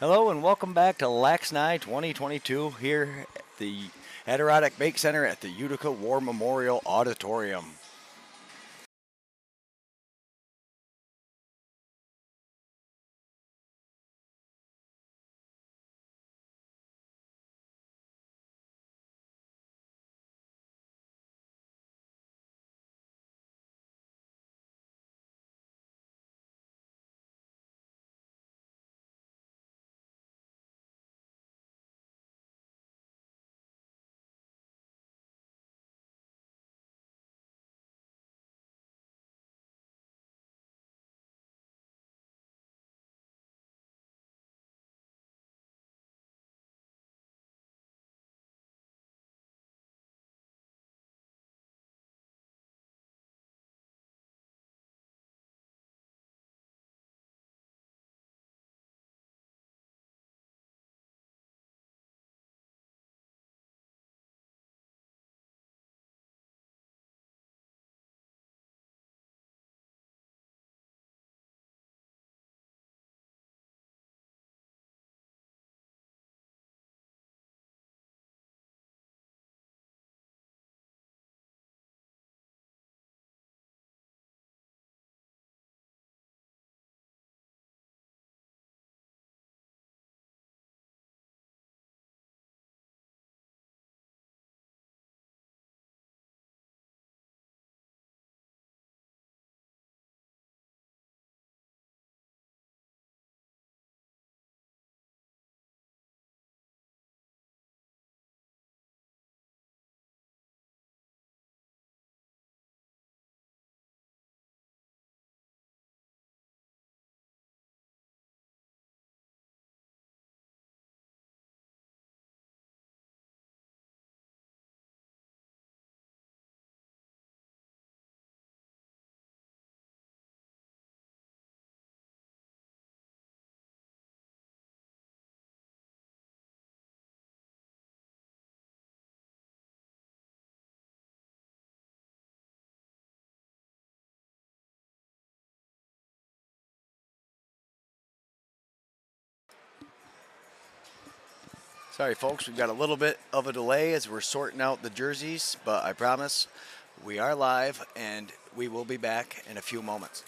Hello and welcome back to LAXNAI 2022 here at the Adirondack Bake Center at the Utica War Memorial Auditorium. Sorry folks, we've got a little bit of a delay as we're sorting out the jerseys, but I promise we are live and we will be back in a few moments.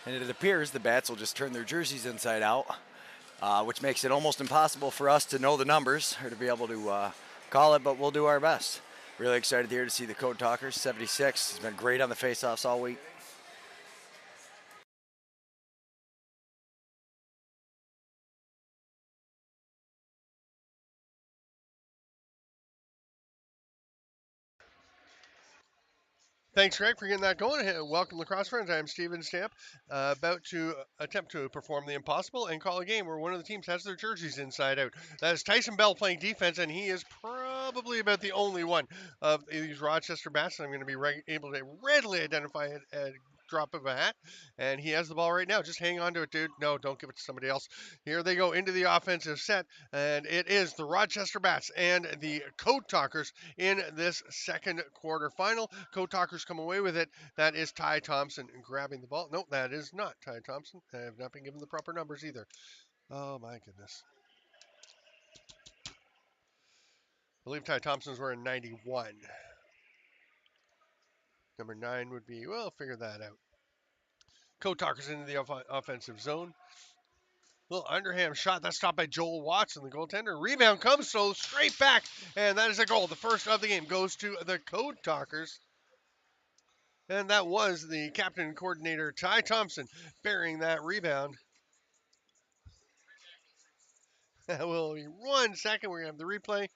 And it appears the Bats will just turn their jerseys inside out, which makes it almost impossible for us to know the numbers or to be able to call it, but we'll do our best. Really excited here to see the Code Talkers. 76 has been great on the faceoffs all week. Thanks, Greg, for getting that going. Welcome, lacrosse friends. I'm Steven Stamp, about to attempt to perform the impossible and call a game where one of the teams has their jerseys inside out. That is Tyson Bell playing defense, and he is probably about the only one of these Rochester Bats that I'm going to be able to readily identify at a drop of a hat. And he has the ball right now. Just hang on to it, dude. No, don't give it to somebody else. Here they go into the offensive set, and it is the Rochester Bats and the Code Talkers in this second quarterfinal. Code Talkers come away with it. That is Ty Thompson grabbing the ball. No, that is not Ty Thompson. I have not been given the proper numbers either. Oh my goodness. I believe Ty Thompson's wearing 91. Number 9 would be, well, figure that out. Code Talkers into the offensive zone. Little underhand shot. That's stopped by Joel Watson, the goaltender. Rebound comes so straight back, and that is a goal. The first of the game goes to the Code Talkers. And that was the captain and coordinator, Ty Thompson, burying that rebound. Will be 1 second. We're going to have the replay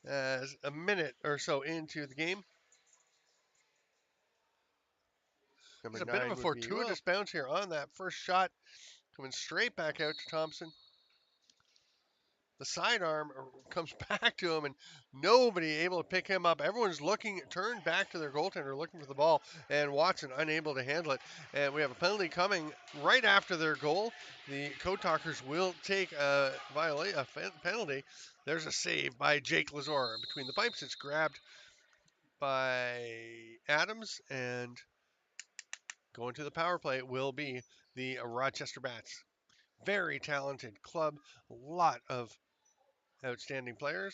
as a minute or so into the game. It's a bit of a fortuitous bounce here on that first shot. Coming straight back out to Thompson. The sidearm comes back to him, and nobody able to pick him up. Everyone's looking, turned back to their goaltender, looking for the ball, and Watson unable to handle it. And we have a penalty coming right after their goal. The Code Talkers will take a penalty. There's a save by Jake Lazor between the pipes. It's grabbed by Adams, and going to the power play will be the Rochester Bats. Very talented club, a lot of outstanding players.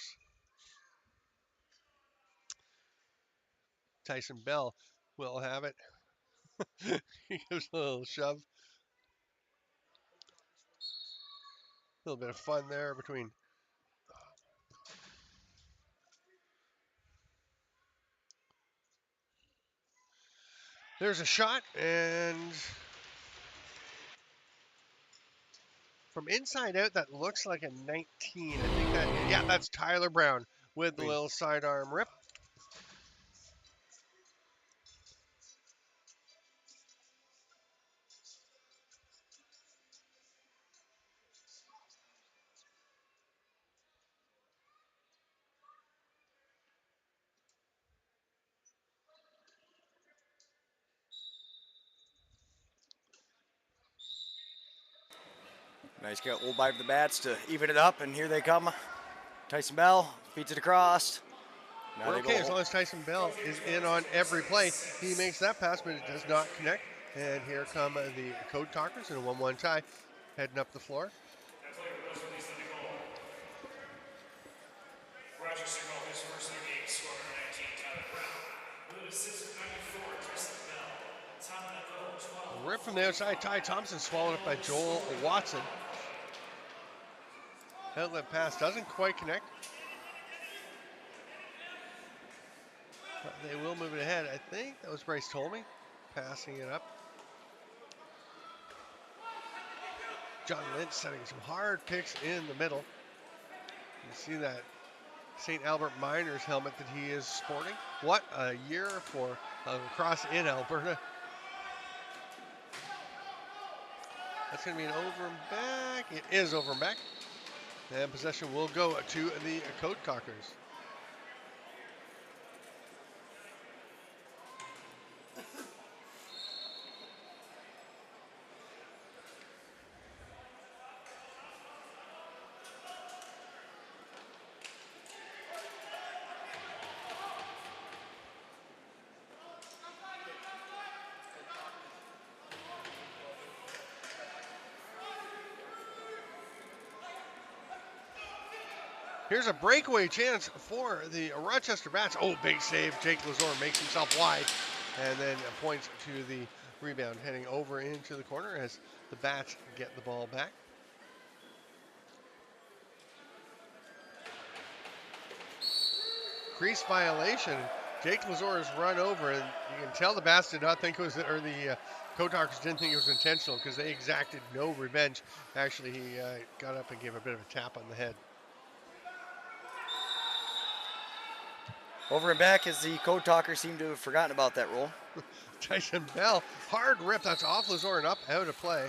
Tyson Bell will have it. He gives a little shove. A little bit of fun there between. There's a shot, and from inside out, that looks like a 19. I think that, yeah, that's Tyler Brown with the little sidearm rip. Nice goal by the Bats to even it up, and here they come. Tyson Bell feeds it across. We're okay as long as Tyson Bell is in on every play. He makes that pass, but it does not connect. And here come the Code Talkers in a 1-1 tie, heading up the floor. Rochester called his first of the game, scorer 19, Tyler Brown. With assist 94, Tyson Bell. Tom Nicole, 12. Rip from the outside, Ty Thompson swallowed up by Joel Watson. Outlet pass doesn't quite connect. But they will move it ahead. I think that was Bryce Tolmie passing it up. John Lynch setting some hard kicks in the middle. You see that St. Albert Miners helmet that he is sporting. What a year for lacrosse in Alberta. That's going to be an over and back. It is over and back. And possession will go to the Code Talkers. Here's a breakaway chance for the Rochester Bats. Oh, big save. Jake Lazor makes himself wide and then points to the rebound, heading over into the corner as the Bats get the ball back. Crease violation. Jake Lazor is run over, and you can tell the Bats did not think it was, or the Code Talkers didn't think it was intentional because they exacted no revenge. Actually, he got up and gave a bit of a tap on the head. Over and back as the Code Talkers seem to have forgotten about that rule. Tyson Bell, hard rip. That's off Lazor and up, out of play.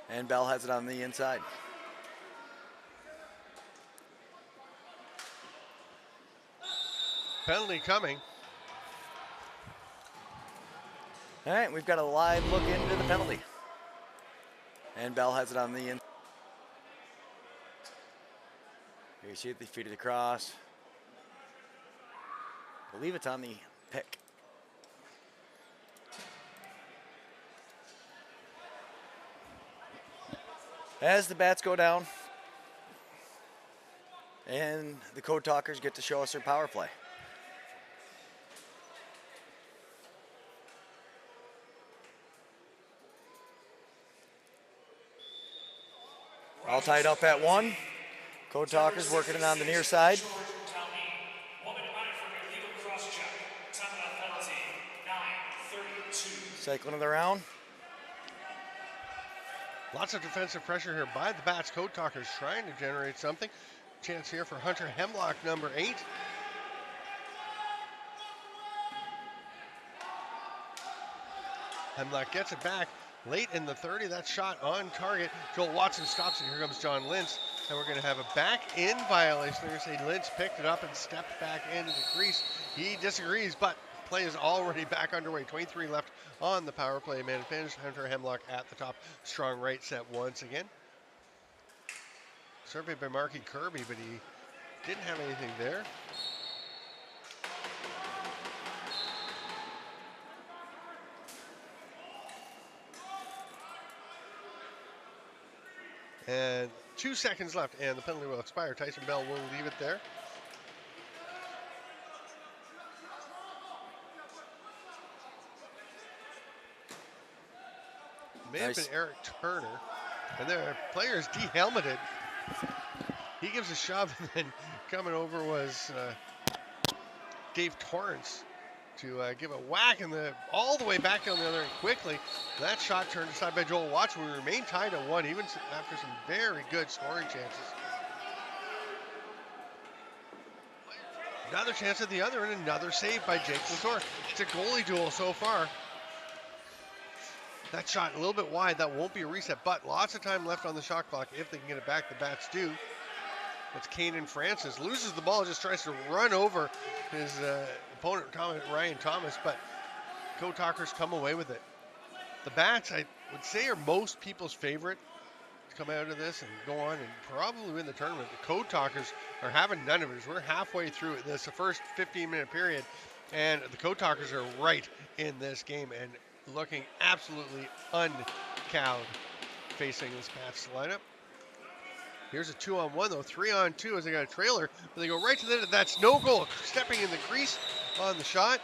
And Bell has it on the inside. Penalty coming. All right, we've got a live look into the penalty. And Bell has it on the in. Here you see it, they feed it across. I believe it's on the pick. As the Bats go down. And the Code Talkers get to show us their power play. All tied up at 1. Code Talkers working it on the near side. Cycling of the round. Lots of defensive pressure here by the Bats. Code Talkers trying to generate something. Chance here for Hunter Hemlock, number 8. Hemlock gets it back late in the 30. That shot on target. Joel Watson stops it. Here comes John Lintz. And we're going to have a back-in violation. They're going to say Lintz picked it up and stepped back into the crease. He disagrees, but play is already back underway. 23 left on the power play man advantage. Hunter Hemlock at the top. Strong right set once again. Surveyed by Marky Kirby, but he didn't have anything there. And 2 seconds left, and the penalty will expire. Tyson Bell will leave it there. May have been Eric Turner, and their player is de-helmeted. He gives a shove, and then coming over was Dave Torrance to give a whack in all the way back down the other end quickly. That shot turned aside by Joel Watson. We remain tied at 1, even after some very good scoring chances. Another chance at the other, and another save by Jake Lazor. It's a goalie duel so far. That shot a little bit wide. That won't be a reset, but lots of time left on the shot clock if they can get it back. The Bats do. That's Kanan Francis. Loses the ball, just tries to run over his opponent, Ryan Thomas, but Code Talkers come away with it. The Bats, I would say, are most people's favorite to come out of this and go on and probably win the tournament. The Code Talkers are having none of it. We're halfway through this, the first 15-minute period, and the Code Talkers are right in this game and looking absolutely uncowed facing this Bats lineup. Here's a 2-on-1 though, 3-on-2 as they got a trailer, but they go right to the end. That's no goal. Stepping in the crease on the shot.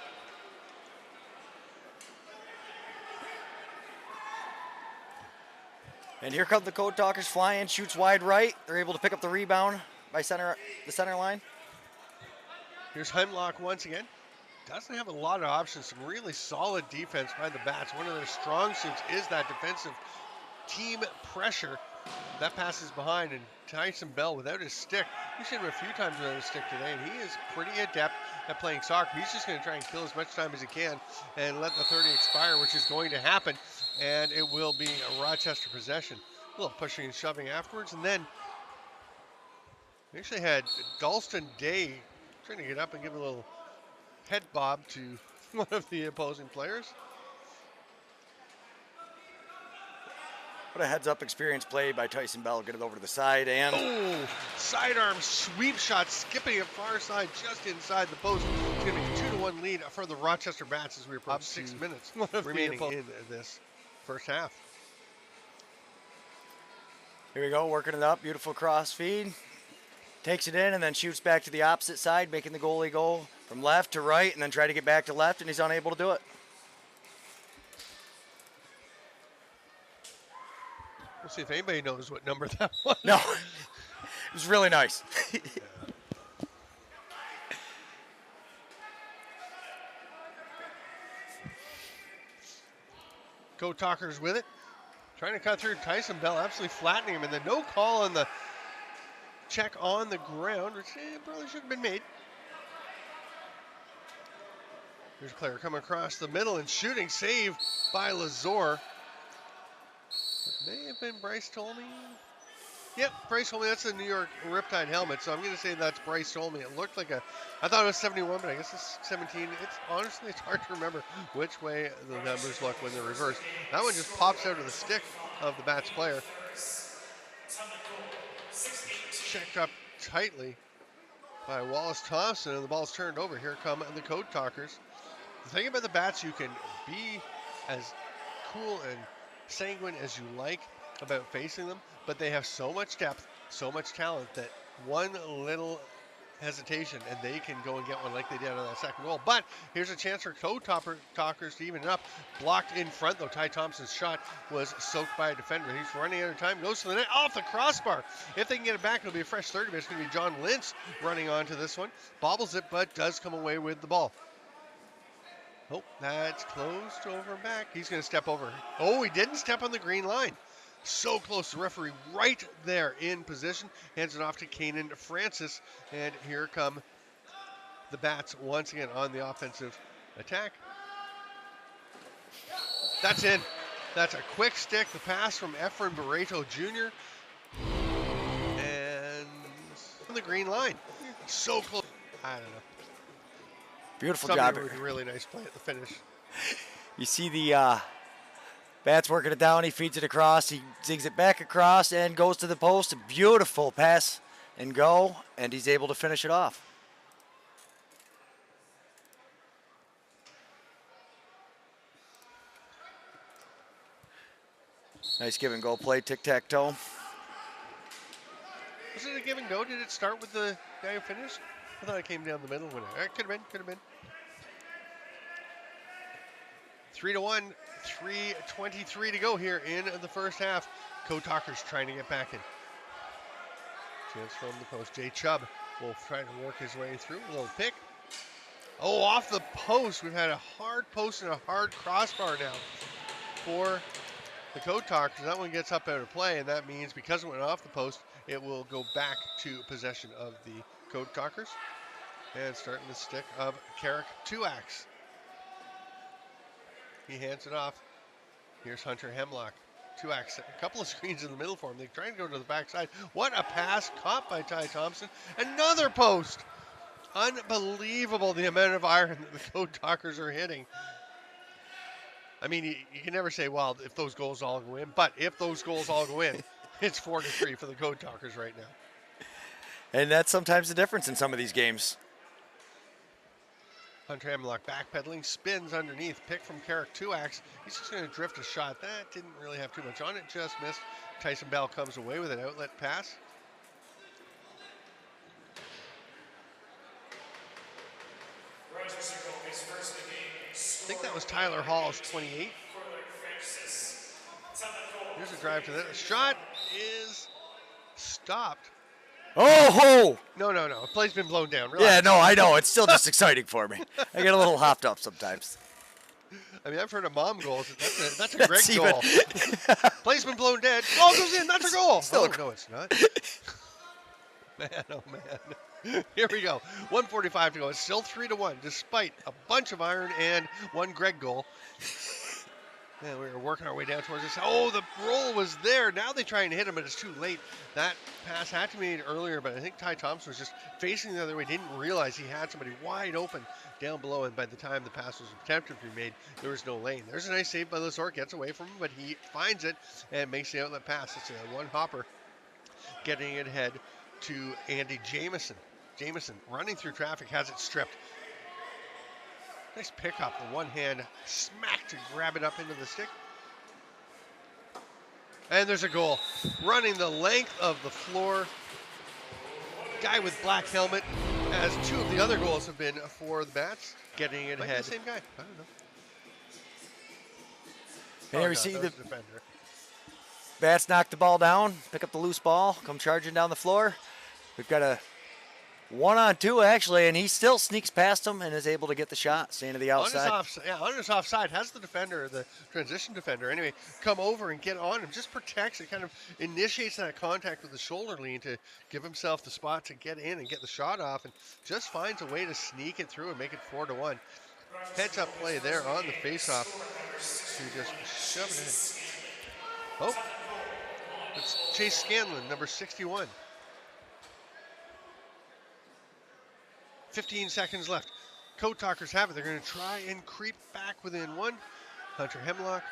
And here come the Code Talkers flying, shoots wide right. They're able to pick up the rebound by the center line. Here's Hemlock once again. Doesn't have a lot of options. Some really solid defense by the Bats. One of their strong suits is that defensive team pressure. That passes behind, and Tyson Bell without his stick. We've seen him a few times without his stick today, and he is pretty adept at playing soccer. He's just going to try and kill as much time as he can and let the 30 expire, which is going to happen, and it will be a Rochester possession. A little pushing and shoving afterwards, and then we actually had Dalston Day trying to get up and give a little head bob to one of the opposing players. What a heads-up experience play by Tyson Bell. Get it over to the side, and Sidearm sweep shot, skipping it far side, just inside the post. It's going to be a 2-1 lead for the Rochester Bats as we approach 6 minutes remaining in this first half. Here we go, working it up. Beautiful cross feed. Takes it in and then shoots back to the opposite side, making the goalie go from left to right and then try to get back to left, and he's unable to do it. We'll see if anybody knows what number that was. No, it was really nice. Code Talkers with it. Trying to cut through Tyson Bell, absolutely flattening him, and then no call on the check on the ground, which probably should have been made. Here's a player coming across the middle and shooting, save by Lazor. May have been Bryce Tolmie. Yep, Bryce Tolmie. That's the New York Riptide helmet, so I'm going to say that's Bryce Tolmie. It looked like I thought it was 71, but I guess it's 17. Honestly, it's hard to remember which way the numbers look when they're reversed. That one just pops out of the stick of the Bats player. Checked up tightly by Wallace Thompson, and the ball's turned over. Here come the Code Talkers. The thing about the Bats, you can be as cool and sanguine as you like about facing them, but they have so much depth, so much talent that One little hesitation, and they can go and get one like they did on that second goal. But here's a chance for Talkers to even it up. Blocked in front, though. Ty Thompson's shot was soaked by a defender. He's running out of time, goes to the net, off the crossbar. If they can get it back, it'll be a fresh 30, but it's going to be John Lintz running onto this one. Bobbles it, but does come away with the ball. Oh, that's closed over and back. He's going to step over. Oh, he didn't step on the green line. So close. The referee right there in position. Hands it off to Kanan Francis. And here come the Bats once again on the offensive attack. That's in. That's a quick stick. The pass from Efren Barreto Jr. And on the green line. So close. I don't know. Beautiful job. With a really nice play at the finish. You see the Bats working it down. He feeds it across. He zigs it back across and goes to the post. A beautiful pass and go, and he's able to finish it off. Nice give and go play, tic-tac-toe. Was it a give and go? Did it start with the guy who finished? I thought it came down the middle when it could have been. 3-1, 3:23 to go here in the first half. Talkers trying to get back in. Chance from the post. Jay Chubb will try to work his way through. A little pick. Oh, off the post. We've had a hard post and a hard crossbar now for the Talkers. That one gets up out of play, and that means because it went off the post, it will go back to possession of the Talkers. And starting the stick of Carrick Tuax. He hands it off. Here's Hunter Hemlock. Tuax, a couple of screens in the middle for him. They're trying to go to the backside. What a pass caught by Ty Thompson. Another post. Unbelievable the amount of iron that the Talkers are hitting. I mean, you can never say, well, if those goals all go in. But if those goals all go in, it's 4-3 for the Talkers right now. And that's sometimes the difference in some of these games. Hunter Hemlock backpedaling, spins underneath, pick from Carrick Tuax. He's just going to drift a shot. That didn't really have too much on it, just missed. Tyson Bell comes away with an outlet pass. Rochester his first of the game. I think that was Tyler Hall's 28. Here's a drive to the shot is stopped. Oh ho! No. The play's been blown down. Yeah, Relax. no, I know. It's still just exciting for me. I get a little hopped up sometimes. I mean, I've heard of mom goals. That's a Greg That's goal. Play's been blown dead. Ball goes in. That's a goal. Still No, it's not. Man, oh man. Here we go. 1:45 to go. It's still 3-1, despite a bunch of iron and one Greg goal. And we were working our way down towards this. Oh, the roll was there. Now they try and hit him, but it's too late. That pass had to be made earlier, but I think Ty Thompson was just facing the other way. Didn't realize he had somebody wide open down below, and by the time the pass was attempted to be made, there was no lane. There's a nice save by Lazor. Gets away from him, but he finds it and makes the outlet pass. It's a one-hopper, getting it ahead to Andy Jamieson. Jamieson running through traffic, has it stripped. Nice pickup, the one hand smack to grab it up into the stick. And there's a goal. Running the length of the floor. Guy with black helmet, as two of the other goals have been for the Bats. Getting it ahead. The same guy, I don't know. And here we see the defender. Bats knock the ball down, pick up the loose ball, come charging down the floor. We've got a 1-on-2 actually, and he still sneaks past him and is able to get the shot, staying to the outside. On his offside, has the defender, the transition defender, anyway, come over and get on him. Just protects it, kind of initiates that contact with the shoulder lean to give himself the spot to get in and get the shot off, and just finds a way to sneak it through and make it 4-1. Heads up play there on the faceoff. He just shove it in. Oh, it's Chase Scanlon, number 61. 15 seconds left. Talkers have it. They're going to try and creep back within one. Hunter Hemlock.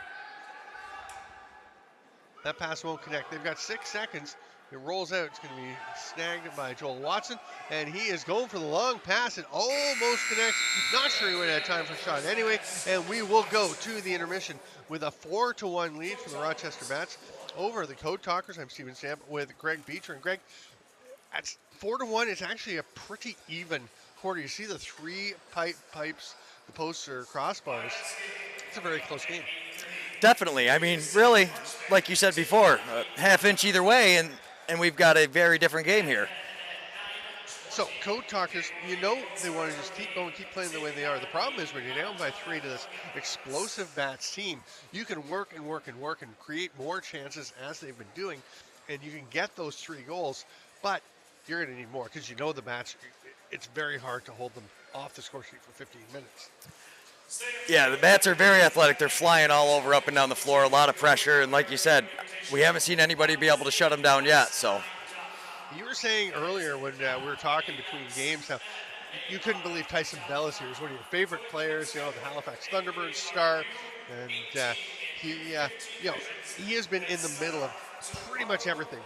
That pass won't connect. They've got 6 seconds. It rolls out. It's going to be snagged by Joel Watson. And he is going for the long pass. It almost connects. Not sure he would have had time for a shot anyway. And we will go to the intermission with a 4-1 lead for the Rochester Bats over the Talkers. I'm Steven Stamp with Greg Beecher. And Greg, At 4-1, it's actually a pretty even quarter. You see the three pipes, the posts or crossbars. It's a very close game. Definitely. I mean, really, like you said before, a half inch either way, and we've got a very different game here. So, Code Talkers, you know they want to just keep going, keep playing the way they are. The problem is when you're down by 3 to this explosive bats team, you can work and work and work and create more chances as they've been doing, and you can get those 3 goals, but you're going to need more because you know the bats, it's very hard to hold them off the score sheet for 15 minutes. Yeah, the bats are very athletic. They're flying all over, up and down the floor, a lot of pressure, and like you said, we haven't seen anybody be able to shut them down yet, so. You were saying earlier when we were talking between games how you couldn't believe Tyson Bell is here. He's one of your favorite players, you know, the Halifax Thunderbirds star, and he has been in the middle of pretty much everything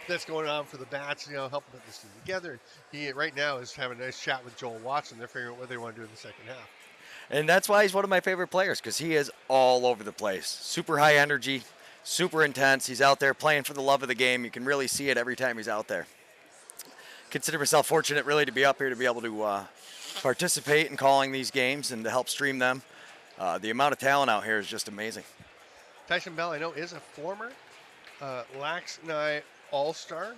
that's going on for the Bats, you know, helping put this team together. And he right now is having a nice chat with Joel Watson. They're figuring out what they want to do in the second half. And that's why he's one of my favorite players, because he is all over the place. Super high energy, super intense. He's out there playing for the love of the game. You can really see it every time he's out there. Consider myself fortunate really to be up here to be able to participate in calling these games and to help stream them. The amount of talent out here is just amazing. Tyson Bell, I know, is a former LAXNAI All-Star.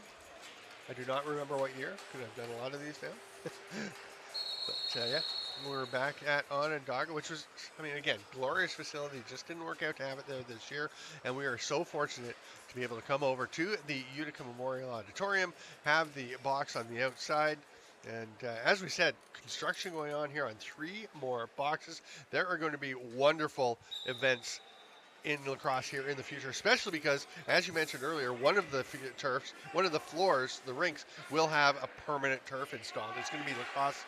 I do not remember what year, because I've done a lot of these now. But yeah, we're back at Onondaga, which was, I mean, again, glorious facility. Just didn't work out to have it there this year, and we are so fortunate to be able to come over to the Utica Memorial Auditorium, have the box on the outside, and as we said, construction going on here on 3 more boxes. There are going to be wonderful events in lacrosse here in the future, especially because, as you mentioned earlier, one of the turfs, one of the floors, the rinks, will have a permanent turf installed. It's going to be lacrosse.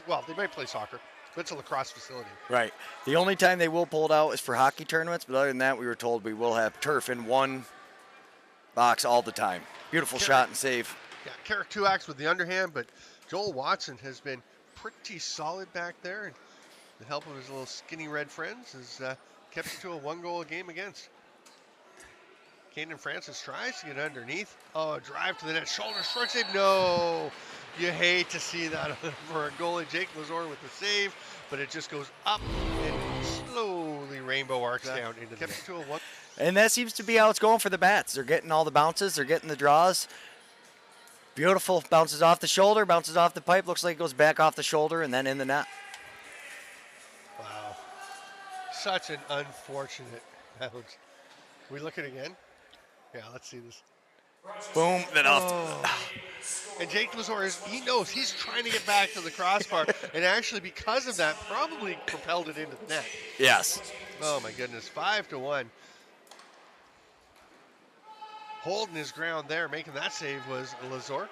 Well, they might play soccer, but it's a lacrosse facility. Right. The only time they will pull it out is for hockey tournaments, but other than that, we were told we will have turf in one box all the time. Beautiful shot and save. Yeah, Carrick 2-acts with the underhand, but Joel Watson has been pretty solid back there, and the help of his little skinny red friends has kept it to a 1-goal game against. Caden Francis tries to get underneath. Oh, drive to the net. Shoulder strike save. No. You hate to see that for a goalie. Jake Lazor with the save, but it just goes up and slowly rainbow arcs down into the net. To a 1. And that seems to be how it's going for the Bats. They're getting all the bounces. They're getting the draws. Beautiful. Bounces off the shoulder, bounces off the pipe. Looks like it goes back off the shoulder and then in the net. Wow. Such an unfortunate bounce. We look at it again? Yeah, let's see this. Boom, then off. And Jake Lazor, he knows he's trying to get back to the crossbar, and actually because of that, probably propelled it into the net. Yes. Oh my goodness, 5-1. Holding his ground there, making that save was Lazor.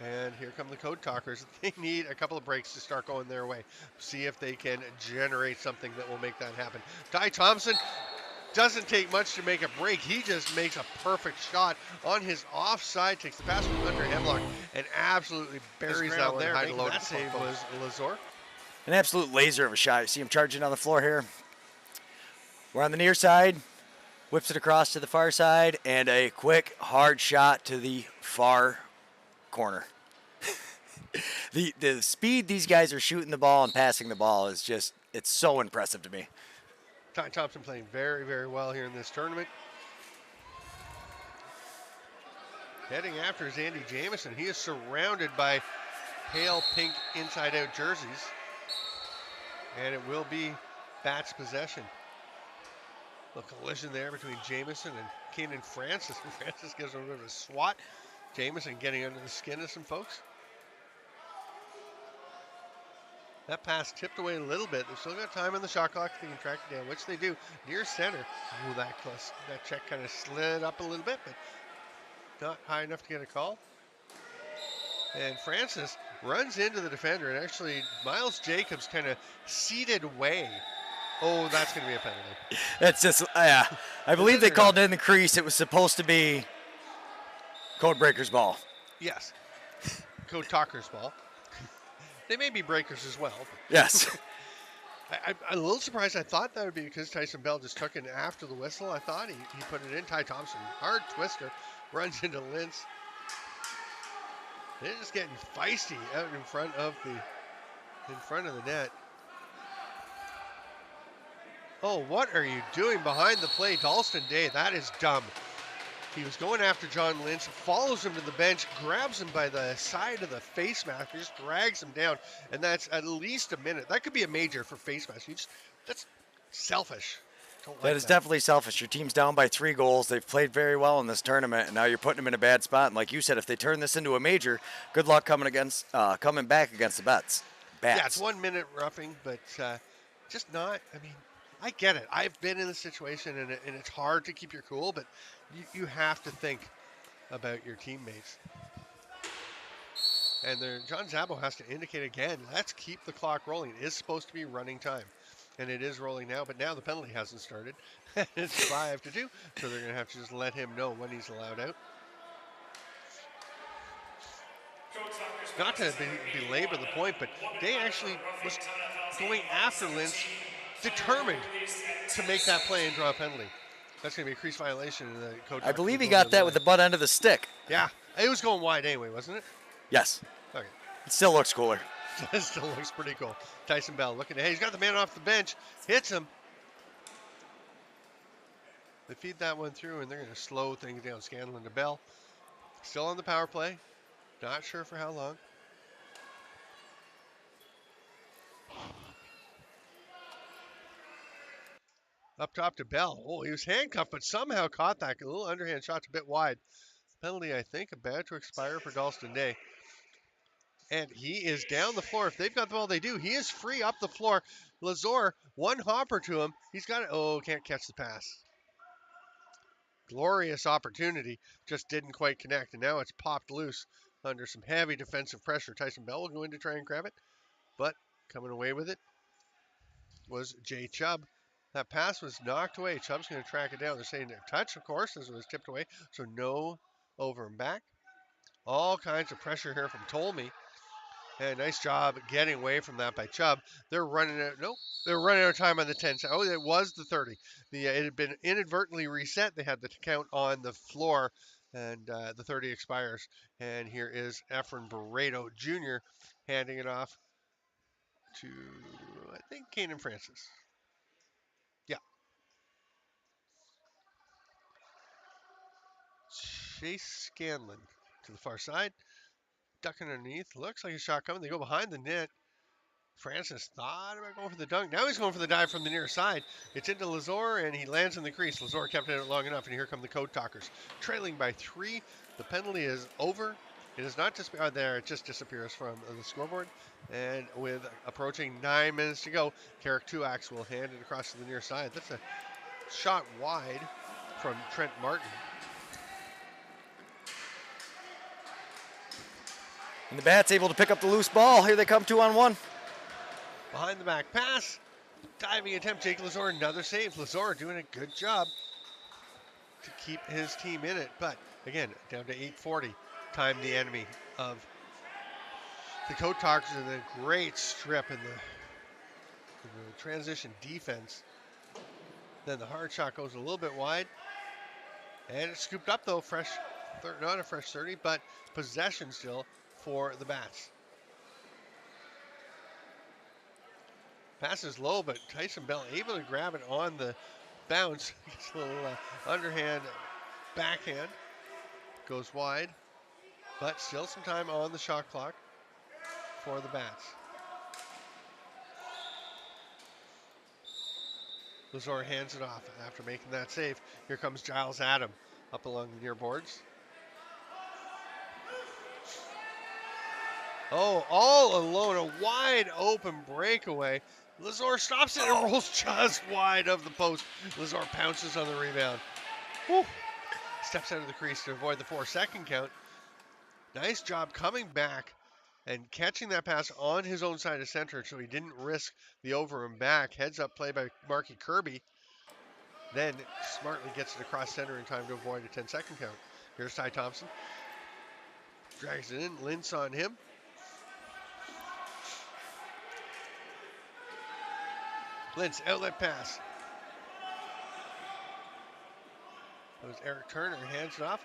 And here come the Code Talkers. They need a couple of breaks to start going their way. See if they can generate something that will make that happen. Ty Thompson doesn't take much to make a break. He just makes a perfect shot on his offside, takes the pass from under Hemlock, and absolutely buries that one there. That save was Lazor. An absolute laser of a shot. You see him charging on the floor here. We're on the near side. Whips it across to the far side, and a quick, hard shot to the far corner. The speed these guys are shooting the ball and passing the ball is just, it's so impressive to me. Ty Thompson playing very, very well here in this tournament. Heading after is Andy Jamieson. He is surrounded by pale pink inside-out jerseys. And it will be Bats possession. A collision there between Jamieson and Keenan Francis. And Francis gives a bit of a swat. Jamieson getting under the skin of some folks. That pass tipped away a little bit. They've still got time on the shot clock. They can track it down, which they do. Near center. Ooh, that check kind of slid up a little bit, but not high enough to get a call. And Francis runs into the defender, and actually Miles Jacobs kind of seated away. Oh, that's going to be a penalty. That's just, yeah. I believe they called it in the crease. It was supposed to be Code Breaker's ball. Yes. Code Talker's ball. They may be breakers as well. Yes. I'm a little surprised. I thought that would be because Tyson Bell just took it after the whistle. I thought he put it in. Ty Thompson, hard twister, runs into Lintz. They're just getting feisty out in front of the net. Oh, what are you doing behind the play, Dalston Day? That is dumb. He was going after John Lynch, follows him to the bench, grabs him by the side of the face mask, just drags him down, and that's at least a minute. That could be a major for face mask. That's selfish. Don't That like is definitely selfish. Your team's down by 3 goals. They've played very well in this tournament, and now you're putting them in a bad spot. And like you said, if they turn this into a major, good luck coming back against the Bats. Yeah, it's 1 minute roughing, but just not. I mean, I get it. I've been in this situation, and it's hard to keep your cool, but you have to think about your teammates. And John Zabo has to indicate again, let's keep the clock rolling. It is supposed to be running time, and it is rolling now, but now the penalty hasn't started. It's 5-2, so they're going to have to just let him know when he's allowed out. Not to belabor the point, but Day actually was going after Lynch, determined to make that play and draw a penalty. That's going to be a crease violation. And the coach I believe he got that with the butt end of the stick. Yeah, it was going wide anyway, wasn't it? Yes. Okay. It still looks cooler. It still looks pretty cool. Tyson Bell looking ahead. He's got the man off the bench. Hits him. They feed that one through, and they're going to slow things down. Scanlon to Bell. Still on the power play. Not sure for how long. Up top to Bell. Oh, he was handcuffed, but somehow caught that. A little underhand shot's a bit wide. Penalty, I think, about to expire for Dalston Day. And he is down the floor. If they've got the ball, they do. He is free up the floor. Lazor, one hopper to him. He's got it. Oh, can't catch the pass. Glorious opportunity. Just didn't quite connect. And now it's popped loose under some heavy defensive pressure. Tyson Bell will go in to try and grab it. But coming away with it was Jay Chubb. That pass was knocked away. Chubb's going to track it down. They're saying touch, of course, as it was tipped away. So no over and back. All kinds of pressure here from Tolmie. And nice job getting away from that by Chubb. They're running out. Nope. They're running out of time on the 10. Oh, it was the 30. It had been inadvertently reset. They had the count on the floor. And the 30 expires. And here is Efren Barreto Jr. handing it off to, I think, Kanan Francis. Yeah. Chase Scanlon to the far side. Ducking underneath. Looks like a shot coming. They go behind the net. Francis thought about going for the dunk. Now he's going for the dive from the near side. It's into Lazor, and he lands in the crease. Lazor kept it out long enough, and here come the Code Talkers. Trailing by 3. The penalty is over. It is not just there. It just disappears from the scoreboard. And with approaching 9 minutes to go, Carrick Tuax will hand it across to the near side. That's a shot wide from Trent Martin. And the Bats able to pick up the loose ball. Here they come 2-on-1. Behind the back pass. Diving attempt. Jake Lazor, another save. Lazor doing a good job to keep his team in it. But again, down to 8:40. Time the enemy of the Code Talkers, and a great strip in the transition defense. Then the hard shot goes a little bit wide. And it's scooped up though. Not a fresh 30, but possession still for the Bats. Pass is low, but Tyson Bell able to grab it on the bounce. Gets a little underhand backhand. Goes wide, but still some time on the shot clock for the Bats. Lazor hands it off after making that save. Here comes Giles Adam up along the near boards. Oh, all alone, a wide open breakaway. Lazor stops it and rolls just wide of the post. Lazor pounces on the rebound. Whew. Steps out of the crease to avoid the 4-second count. Nice job coming back and catching that pass on his own side of center so he didn't risk the over and back. Heads up play by Marky Kirby. Then smartly gets it across center in time to avoid a 10-second count. Here's Ty Thompson. Drags it in. Lintz on him. Lintz, outlet pass. That was Eric Turner, hands it off.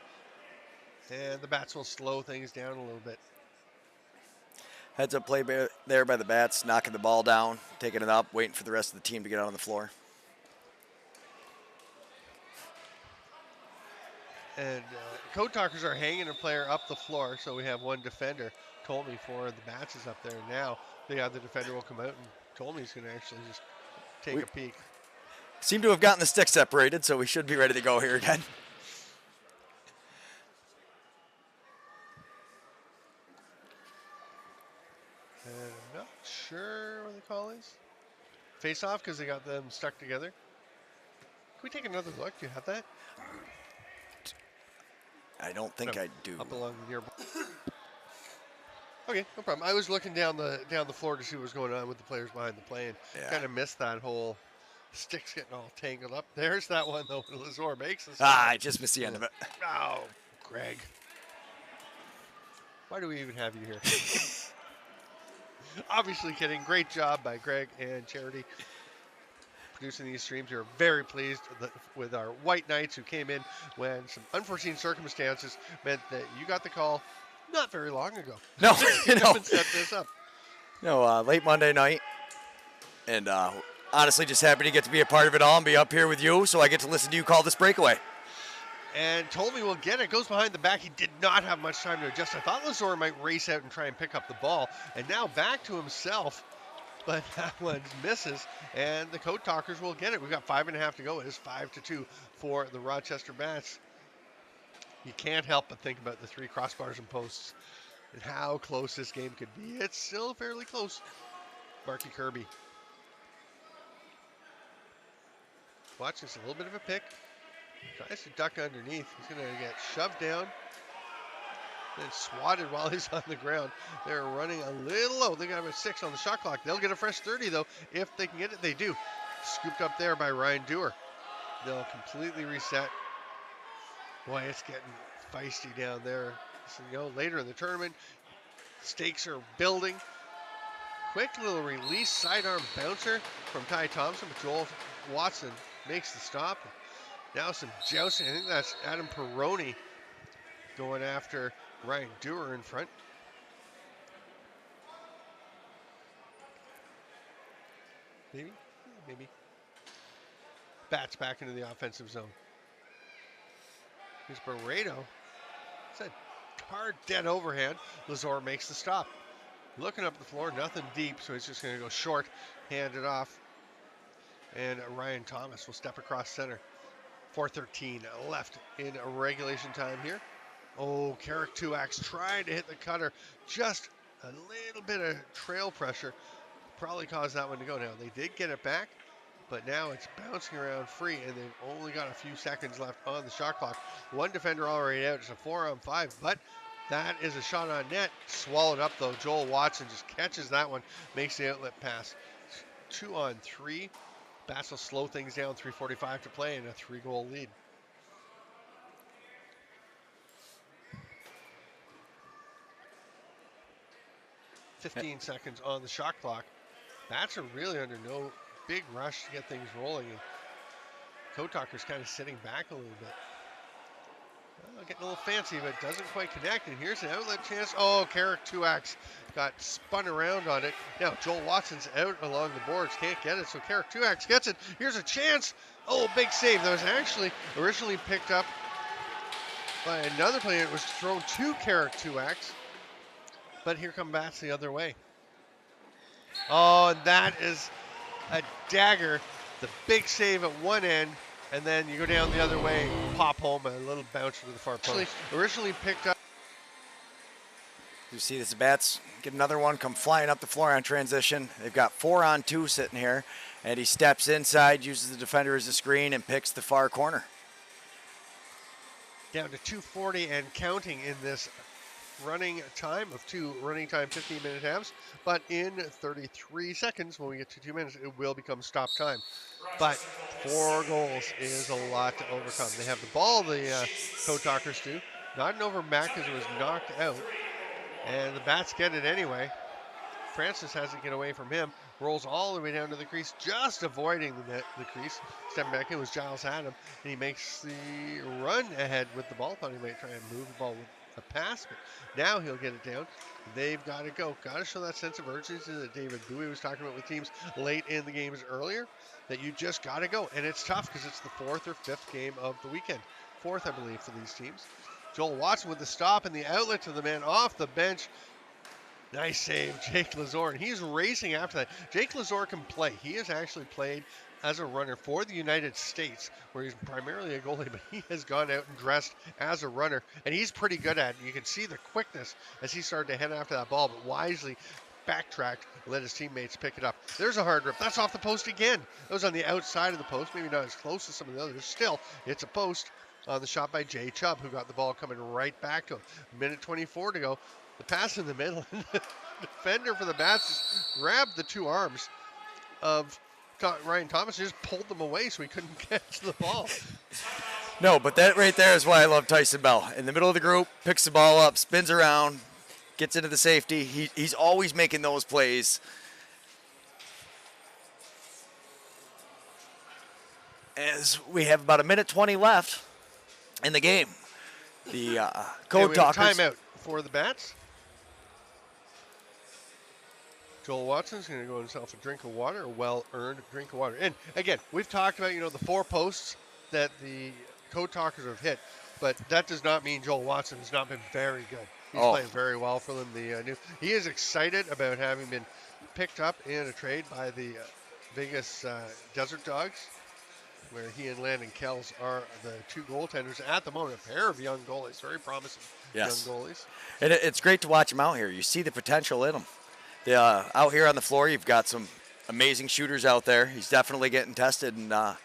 And the Bats will slow things down a little bit. Heads up play there by the Bats, knocking the ball down, taking it up, waiting for the rest of the team to get out on the floor. And Code Talkers are hanging a player up the floor, so we have one defender. Told me for the Bats is up there now. The other defender will come out, and told me he's going to actually just take a peek. Seem to have gotten the sticks separated, so we should be ready to go here again. And I'm not sure what the call is. Face off because they got them stuck together. Can we take another look? Do you have that? I don't think I do. Up along the nearby. Okay, no problem. I was looking down the floor to see what was going on with the players behind the play, and kind of missed that whole sticks getting all tangled up. There's that one though. Lazor makes this. I just missed the end of it. Oh, Greg. Why do we even have you here? Obviously kidding. Great job by Greg and Charity producing these streams. We are very pleased with our White Knights who came in when some unforeseen circumstances meant that you got the call not very long ago. No, no. Set this up. No, late Monday night. And honestly, just happy to get to be a part of it all and be up here with you so I get to listen to you call this breakaway. And told me we'll get it. Goes behind the back. He did not have much time to adjust. I thought Lazor might race out and try and pick up the ball. And now back to himself. But that one misses. And the Code Talkers will get it. We've got 5.5 to go. It is 5-2 for the Rochester Bats. You can't help but think about the 3 crossbars and posts and how close this game could be. It's still fairly close. Marky Kirby. Watch this, a little bit of a pick. Tries to duck underneath. He's going to get shoved down. Then swatted while he's on the ground. They're running a little low. They got about 6 on the shot clock. They'll get a fresh 30 though. If they can get it, they do. Scooped up there by Ryan Dewar. They'll completely reset. Boy, it's getting feisty down there. So, you know, later in the tournament, stakes are building. Quick little release sidearm bouncer from Ty Thompson, but Joel Watson makes the stop. Now some jousting. I think that's Adam Peroni going after Ryan Dewar in front. Maybe. Bats back into the offensive zone. Here's Barreto. It's a hard dead overhand. Lazor makes the stop. Looking up the floor, nothing deep, so he's just going to go short, hand it off. And Ryan Thomas will step across center. 4:13 left in regulation time here. Oh, Carrick 2X trying to hit the cutter. Just a little bit of trail pressure probably caused that one to go. Now, they did get it back, but now it's bouncing around free, and they've only got a few seconds left on the shot clock. One defender already out. It's a 4-on-5, but that is a shot on net. Swallowed up, though. Joel Watson just catches that one, makes the outlet pass. 2-on-3. Bats will slow things down, 3:45 to play, and a 3-goal lead. .15 seconds on the shot clock. Bats are really under no big rush to get things rolling, and Code Talker's kind of sitting back a little bit. Well, getting a little fancy, but doesn't quite connect, and here's an outlet chance. Oh, Carrick 2X got spun around on it. Now, Joel Watson's out along the boards, can't get it, so Carrick 2X gets it. Here's a chance. Oh, big save. That was actually originally picked up by another player. It was thrown to Carrick 2X, but here come Bats the other way. Oh, and that is a dagger. The big save at one end, and then you go down the other way, pop home, a little bounce to the far post. Originally picked up. You see this Bats get another one, come flying up the floor on transition. They've got 4-on-2 sitting here, and he steps inside, uses the defender as a screen, and picks the far corner. Down to 2:40 and counting in this running time of 2 running time 15-minute halves, but in 33 seconds, when we get to 2 minutes, it will become stop time. But 4 goals is a lot to overcome. They have the ball, the Code Talkers do. Not an overback because it was knocked out. And the Bats get it anyway. Francis has to get away from him. Rolls all the way down to the crease, just avoiding the crease. Stepping back in was Giles Adam, and he makes the run ahead with the ball. Thought he might try and move the ball a pass, but now he'll get it down. They've got to go. Got to show that sense of urgency that David Bowie was talking about with teams late in the games earlier, that you just got to go. And it's tough because it's the 4th or 5th game of the weekend. 4th, I believe, for these teams. Joel Watson with the stop and the outlet to the man off the bench. Nice save, Jake Lazor. And he's racing after that. Jake Lazor can play. He has actually played as a runner for the United States, where he's primarily a goalie, but he has gone out and dressed as a runner, and he's pretty good at it. You can see the quickness as he started to head after that ball, but wisely backtracked, let his teammates pick it up. There's a hard rip. That's off the post again. That was on the outside of the post, maybe not as close as some of the others. Still, it's a post on the shot by Jay Chubb, who got the ball coming right back to him. Minute 24 to go. The pass in the middle, and the defender for the Bats just grabbed the two arms of Ryan Thomas, just pulled them away so he couldn't catch the ball. No, but that right there is why I love Tyson Bell. In the middle of the group, picks the ball up, spins around, gets into the safety. He's always making those plays. As we have about a minute 20 left in the game, the Code Talkers. Timeout for the Bats. Joel Watson's going to go himself a drink of water, a well-earned drink of water. And again, we've talked about, the 4 posts that the Code Talkers have hit, but that does not mean Joel Watson has not been very good. He's playing very well for them. He is excited about having been picked up in a trade by the Vegas Desert Dogs, where he and Landon Kells are the 2 goaltenders at the moment. A pair of young goalies, very promising young goalies. And it's great to watch him out here. You see the potential in him. Out here on the floor, you've got some amazing shooters out there. He's definitely getting tested. And, a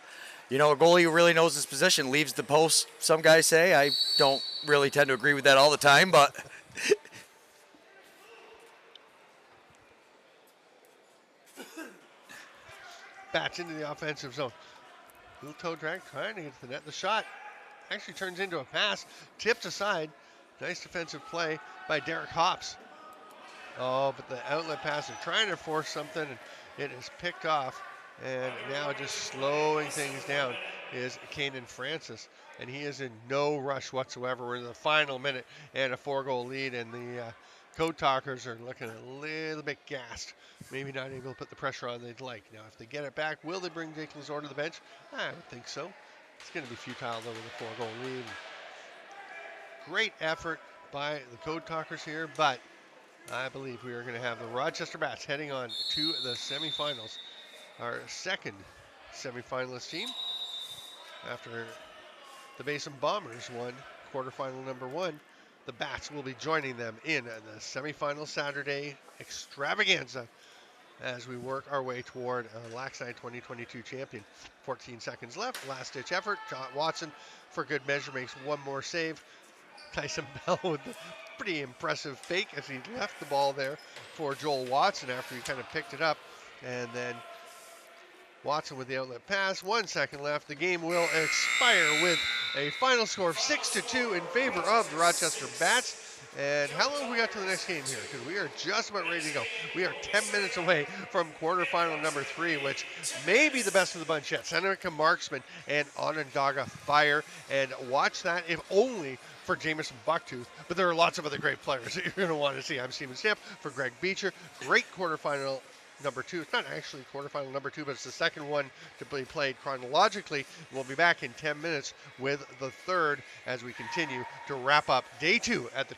goalie who really knows his position leaves the post, some guys say. I don't really tend to agree with that all the time, but... Bats into the offensive zone. Little toe drag, trying to get to the net. The shot actually turns into a pass, tipped aside. Nice defensive play by Derek Hops. Oh, but the outlet pass is trying to force something, and it is picked off. And now just slowing things down is Kanan Francis. And he is in no rush whatsoever. We're in the final minute and a 4-goal lead, and the Code Talkers are looking a little bit gassed. Maybe not able to put the pressure on they'd like. Now, if they get it back, will they bring Jake Lazor to the bench? I don't think so. It's going to be futile, though, with a 4-goal lead. Great effort by the Code Talkers here, but I believe we are going to have the Rochester Bats heading on to the semifinals. Our second semifinalist team, after the Basin Bombers won quarterfinal number 1, the Bats will be joining them in the semifinal Saturday extravaganza as we work our way toward a LAXNAI 2022 champion. 14 seconds left, last-ditch effort. John Watson, for good measure, makes one more save. Tyson Bell with the pretty impressive fake as he left the ball there for Joel Watson after he kind of picked it up. And then Watson with the outlet pass. 1 second left. The game will expire with a final score of 6-2 in favor of the Rochester Bats. And how long have we got to the next game here? Because we are just about ready to go. We are 10 minutes away from quarterfinal number 3, which may be the best of the bunch yet. Seneca Marksman and Onondaga Fire. And watch that, if only for Jameson Bucktooth. But there are lots of other great players that you're going to want to see. I'm Steven Stamp for Greg Beecher. Great quarterfinal number 2. It's not actually quarterfinal number 2, but it's the second one to be played chronologically. We'll be back in 10 minutes with the third as we continue to wrap up day 2 at the